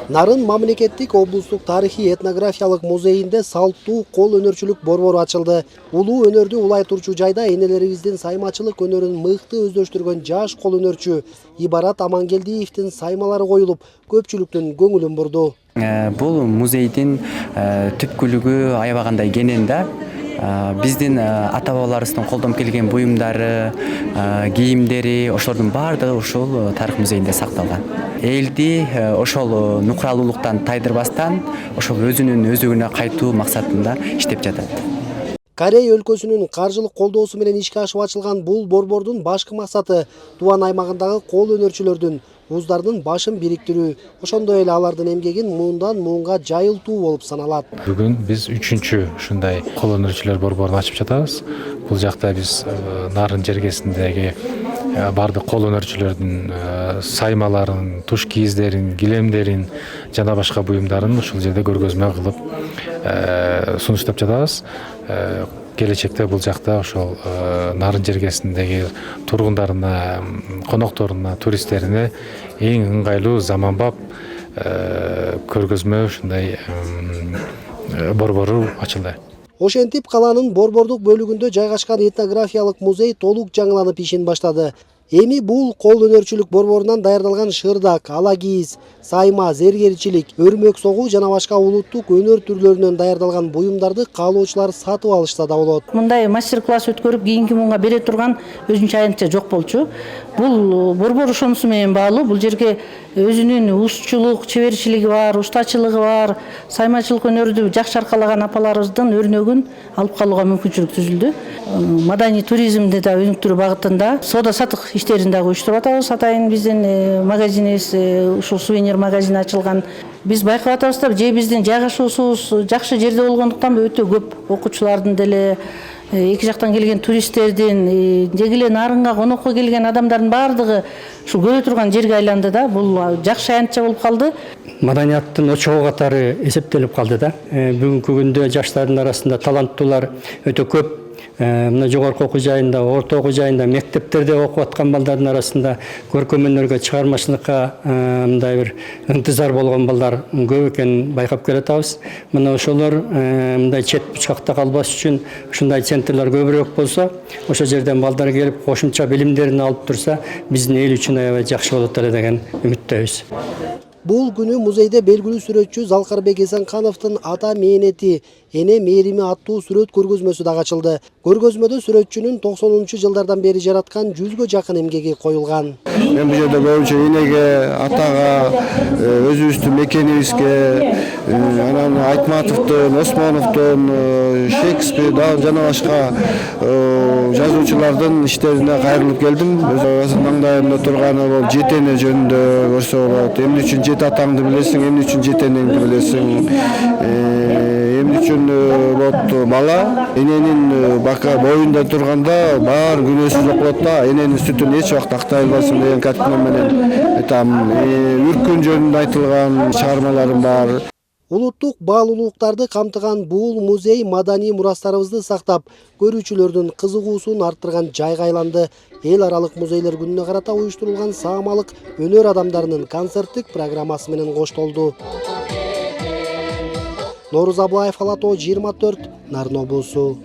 Нарын мамлекеттик облустук тарыхый этнографиялык музейинде салттуу кол өнөрчүлүк борбору ачылды. Улуу өнөрдү улай турчу жайда энелерибиздин саймачылык өнөрүн мыкты өздөштүргөн жаш кол өнөрчү Ибарат Амангелдиевдин саймалары коюлуп, көпчүлүктүн көңүлүн бурду. Бул музейдин түпкүлүгү аябагандай кенен да. Биздин ата-бабаларыбыздын колдонуп келген буюмдары, кийимдери, ошолордун баардыгы ушул тарых музейинде сакталган. Элди ошол нукралуулуктан тайдырбастан, ошол өзүнүн өзөгүнө кайтуу максатында иштеп жатат. Корей өлкөсүнүн каржылык колдоосу менен ишке ашып ачылган бул борбордун башкы максаты Туан аймагындагы кол өнөрчүлөрдүн уздардын башын бириктирүү, ошондой эле алардын эмгегин муундан муунга жайылтуу болуп саналат. Бүгүн биз 3-чү ушундай кол өнөрчүлөр борборун ачып жатабыз. Бул жакта биз Нарын жергесиндеги бардык кол өнөрчүлөрдүн саймаларын, туш кийиздерин, килемдерин жана башка буюмдарын ушул жерде көргөзмө кылып сунуштап жатабыз. Келечекте бул жакта ошол Нарын жергесиндеги тургундарына, конокторуна, туристтерине эң ыңгайлуу заманбап көргөзмө ушундай борбору ачылды. Ошентип калаанын борбордук бөлүгүндө жайгашкан этнографиялык музей толук жаңыланып ишин баштады. Эми бул кол өнөрчүлүк борборунан даярдалган шырдак, ала кийиз, сайма, зергерчилик, өрмөк согуу жана башка улуттук өнөр түрлөрүнөн даярдалган буюмдарды каалоочулар сатып алышса да болот. Мындай мастер-класс өткөрүп кийинки муунга бере турган өзүнчө аянтча жок болчу. Бул борбор ошонусу менен баалуу. Бул жерге өзүнүн устчулук, чеберчилиги бар, устачылыгы бар, саймачылык өнөрдү жакшы аркалаган апаларыбыздын өрнөгүн алып калууга мүмкүнчүлүк түзүлдү. Маданий туризмди да өнүктүрүү багытында соода сатык иштерин дагы уюштуруп атабыз. Атайын биздин магазинибиз ушул сувенир магазин ачылган. Биз байкап атабыз да, же биздин жайгашуусубуз жакшы жерде болгондуктан өтө көп окуучулардын деле, эки жактан келген туристтердин, деги эле Нарынга конокко келген адамдардын баардыгы ушул көрө турган жерге айланды да. Бул жакшы аянтча болуп калды. Маданияттын очогу катары эсептелип калды да. Бүгүнкү күндө жаштардын арасында таланттуулар өтө көп. Мына жогорку окуу жайында, орто окуу жайында, мектептерде окуп аткан балдардын арасында көркөм өнөргө, чыгармачылыкка мындай бир ынтызар болгон балдар көп экенин байкап келатабыз. Мына ошолор мындай чет бучкакта калбаш үчүн ушундай центрлер көбүрөөк болсо, ошол жерден балдар келип кошумча билимдерин алып турса, биздин эл үчүн аябай жакшы болот эле деген үмүттөбүз. Бул күнү музейде белгилүү сүрөтчү Залкарбек Эсенкановдун ата мээнети, эне мээрими аттуу сүрөт көргөзмөсү дагы ачылды. Көргөзмөдө сүрөтчүнүн 90-жылдардан бери жараткан 100гө жакын эмгеги коюлган. Мен бул жерде көбүнчө энеге, атага, өзүбүздүн мекенибизге, анан Айтматовдун, Осмоновдун, Шекспирдин жана башка жазуучулардын иштерине кайрылып келдим. Өз маңдайымда турганы бул жетене жөнүндө көрсө болот. Эмне үчүн жет атаңды билесиң, эмне үчүн жетенеңди билесиң, эмне үчүн болот бала эненин бака боюнда турганда баары күнөөсүз болот да, эненин сүтүн эч убакта актай албайсың деген картина менен айтам. Үркүн жөнүндө айтылган чыгармаларым бар. Улуттук баалуулуктарды камтыган бул музей маданий мурастарыбызды сактап, көрүүчүлөрдүн кызыгуусун арттырган жайга айланды. Эл аралык музейлер күнүнө карата уюштурулган саамалык өнөр адамдарынын концерттик программасы менен коштолду. Норuz Аблаев, Ала Тоо 24, Нарын облусу.